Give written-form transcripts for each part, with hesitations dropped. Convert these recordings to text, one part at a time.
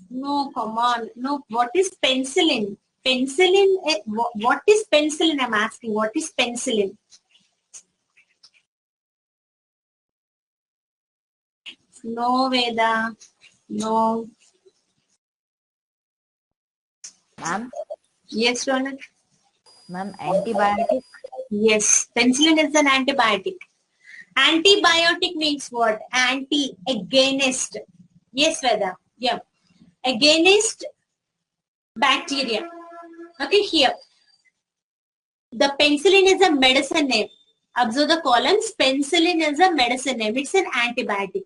No, come on. No, what is penicillin? Penicillin, what is penicillin? I'm asking, what is penicillin? No, Veda. No. Ma'am? Yes, Ronak? Ma'am, antibiotic? Yes, penicillin is an antibiotic. Antibiotic means what? Anti, against. Yes, Veda. Yeah. Against bacteria. Okay, here. The penicillin is a medicine name. Observe the columns. Penicillin is a medicine name. It's an antibiotic.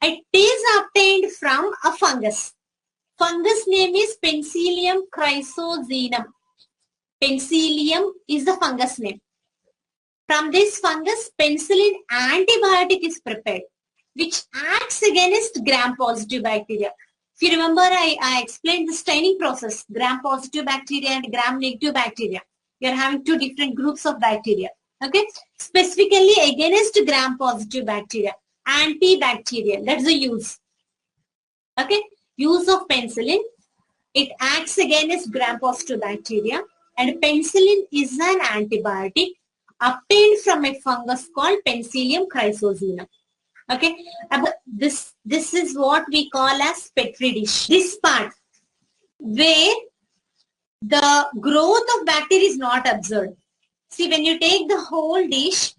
It is obtained from a fungus. Fungus name is Penicillium chrysogenum. Penicillium is the fungus name. From this fungus, penicillin antibiotic is prepared, which acts against gram-positive bacteria. If you remember, I explained the staining process, gram-positive bacteria and gram-negative bacteria. You are having two different groups of bacteria. Okay, specifically against gram-positive bacteria, antibacterial. That's the use. Okay, use of penicillin. It acts against gram-positive bacteria, and penicillin is an antibiotic obtained from a fungus called Penicillium chrysogenum. Okay, this is what we call as Petri dish. This part where the growth of bacteria is not observed. See, when you take the whole dish,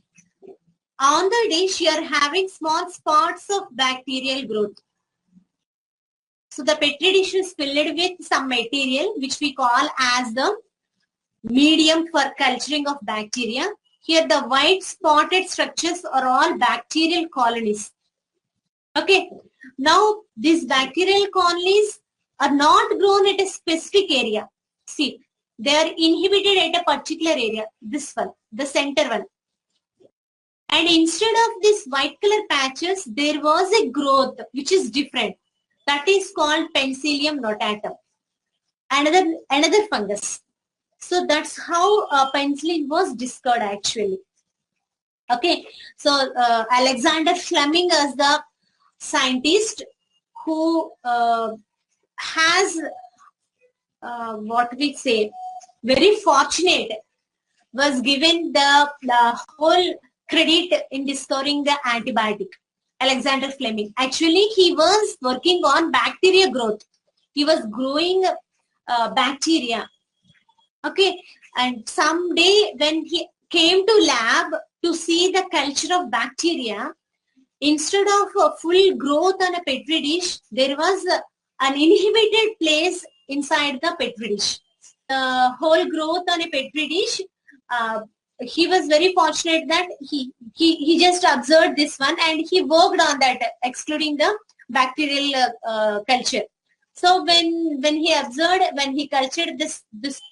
on the dish you are having small spots of bacterial growth. So the Petri dish is filled with some material which we call as the medium for culturing of bacteria. Here the white spotted structures are all bacterial colonies. Okay. Now these bacterial colonies are not grown at a specific area. See, they are inhibited at a particular area. This one, the center one. And instead of these white color patches, there was a growth which is different. That is called Penicillium notatum. Another fungus. So that's how penicillin was discovered actually. Okay, so Alexander Fleming is the scientist who has what we say, very fortunate, was given the whole credit in discovering the antibiotic. Alexander Fleming. Actually, he was working on bacteria growth. He was growing bacteria. Okay, and someday when he came to lab to see the culture of bacteria, instead of a full growth on a Petri dish, there was an inhibited place inside the Petri dish. The whole growth on a Petri dish, he was very fortunate that he just observed this one and he worked on that, excluding the bacterial culture. So when he observed, when he cultured this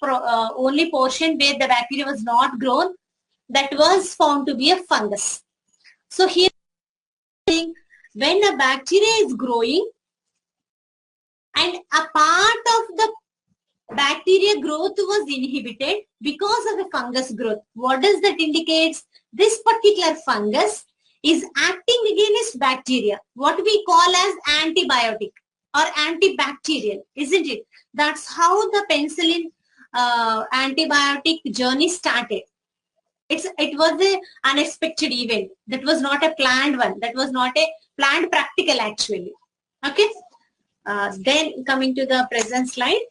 only portion where the bacteria was not grown, that was found to be a fungus. So here, when a bacteria is growing and a part of the bacteria growth was inhibited because of a fungus growth, what does that indicate? This particular fungus is acting against bacteria, what we call as antibiotic or antibacterial, isn't it? That's how the penicillin antibiotic journey started. It was an unexpected event. That was not a planned one. That was not a planned practical actually. Okay. Then coming to the present slide.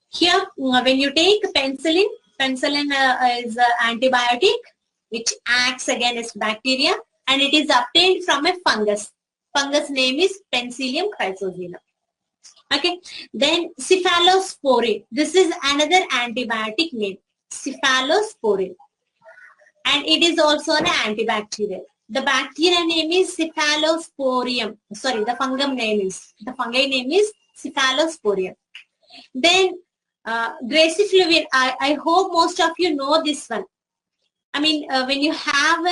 Here, when you take penicillin is an antibiotic which acts against bacteria, and it is obtained from a fungus. Fungus name is Penicillium chrysogenum. Okay. Then cephalosporin. This is another antibiotic name. Cephalosporin. And it is also an antibacterial. The bacteria name is Cephalosporium. Sorry, the fungi name is Cephalosporium. Then Gracifluvian. I hope most of you know this one. I mean, when you have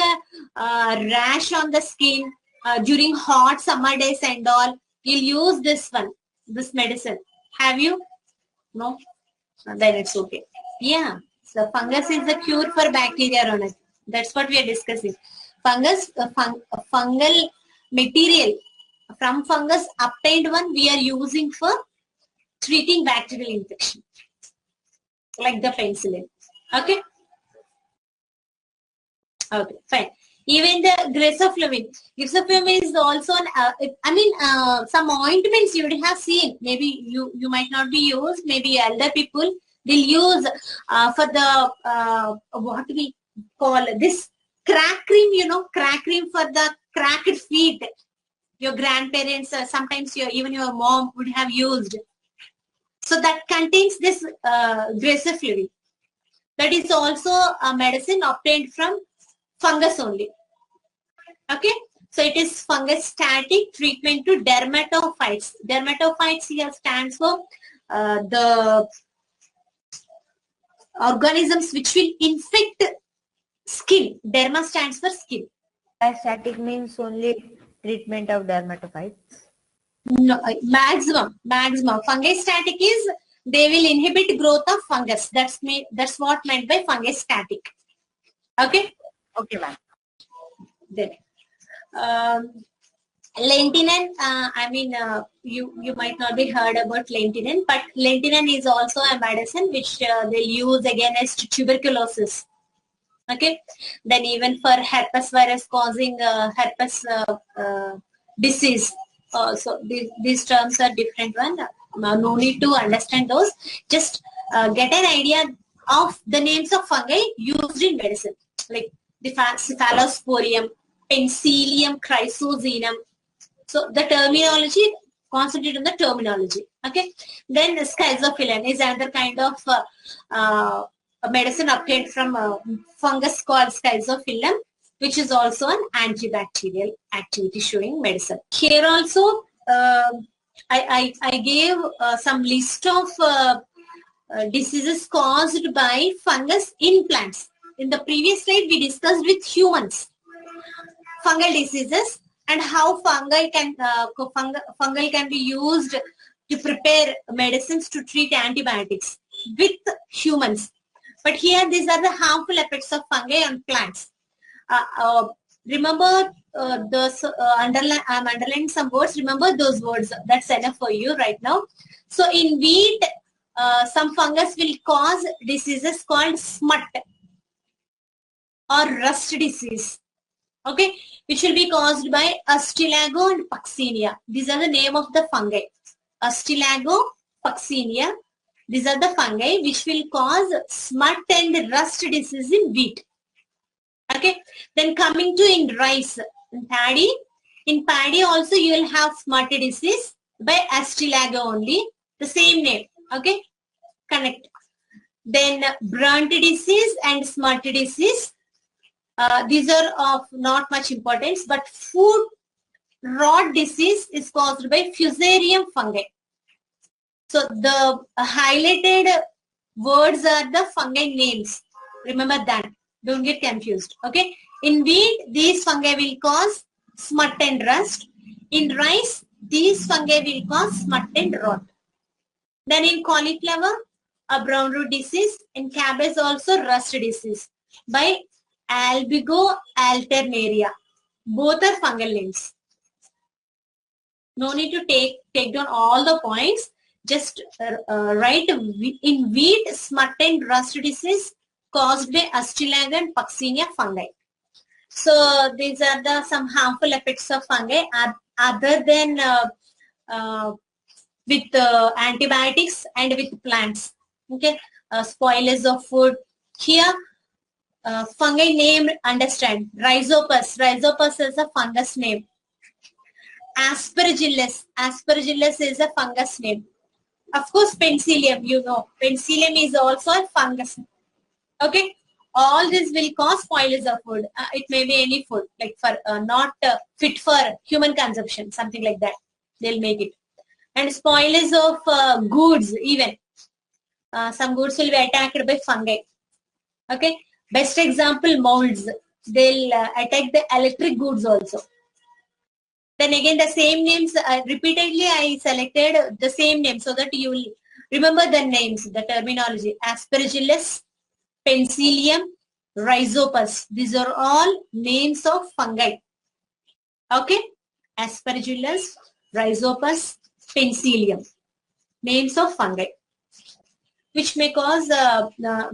a rash on the skin during hot summer days and all, you'll use this one, this medicine. Have you? No? Then it's okay. Yeah. So fungus is the cure for bacteria, Ronak. That's what we are discussing. Fungus, fungal material From fungus obtained one we are using for treating bacterial infection, like the penicillin. Okay. Okay, fine. Even the graceflumin is also an, some ointments you would have seen. Maybe you might not be used. Maybe elder people will use for the what we call this crack cream. You know, crack cream for the cracked feet. Your grandparents, sometimes even your mom would have used. So that contains this graceflumin. That is also a medicine obtained from fungus only. Okay, so it is fungostatic treatment to dermatophytes. Dermatophytes here stands for the organisms which will infect skin. Derma stands for skin. Static means only treatment of dermatophytes. No, maximum. Fungostatic is they will inhibit growth of fungus. That's what meant by fungostatic. Okay. Okay, ma'am. Then. Lentinan, you might not be heard about lentinan, but lentinan is also a medicine which they use against tuberculosis. Okay, then even for herpes virus causing herpes disease. So these terms are different one. No need to understand those. Just get an idea of the names of fungi used in medicine, like the cephalosporium, Penicillium chrysogenum. So the terminology, concentrate on the terminology. Okay. Then schizophyllan is another kind of a medicine obtained from a fungus called schizophyllan, which is also an antibacterial activity showing medicine. Here also, I gave some list of diseases caused by fungus in plants. In the previous slide, we discussed with humans fungal diseases and how fungal can be used to prepare medicines to treat antibiotics with humans. But here these are the harmful effects of fungi on plants. Remember I'm underlining some words. Remember those words. That's enough for you right now. So in wheat, some fungus will cause diseases called smut or rust disease. Okay, which will be caused by Astilago and Puccinia. These are the name of the fungi. Astilago, Puccinia. These are the fungi which will cause smut and rust disease in wheat. Okay, then coming to in rice, in paddy. In paddy also you will have smut disease by Astilago only. The same name. Okay, connect. Then brunt disease and smut disease. These are of not much importance, but food rot disease is caused by Fusarium fungi. So the highlighted words are the fungi names. Remember that. Don't get confused. Okay. In wheat, these fungi will cause smut and rust. In rice, these fungi will cause smut and rot. Then in cauliflower, a brown root disease. In cabbage also rust disease by Albigo alternaria. Both are fungal names. No need to take down all the points. Just write in wheat, smut and rust disease caused by Astilago and Puccinia fungi. So these are the some harmful effects of fungi other than with antibiotics and with plants. Okay, spoilers of food. Here fungi name understand. Rhizopus. Rhizopus is a fungus name. Aspergillus. Aspergillus is a fungus name. Of course, Penicillium, you know. Penicillium is also a fungus. Okay. All this will cause spoilers of food. It may be any food, like for not fit for human consumption, something like that. They'll make it. And spoilers of goods even. Some goods will be attacked by fungi. Okay. Best example, molds. They'll attack the electric goods also. Then again, the same names, repeatedly I selected the same name so that you will remember the names, the terminology. Aspergillus, Penicillium, Rhizopus. These are all names of fungi. Okay. Aspergillus, Rhizopus, Penicillium. Names of fungi, which may cause various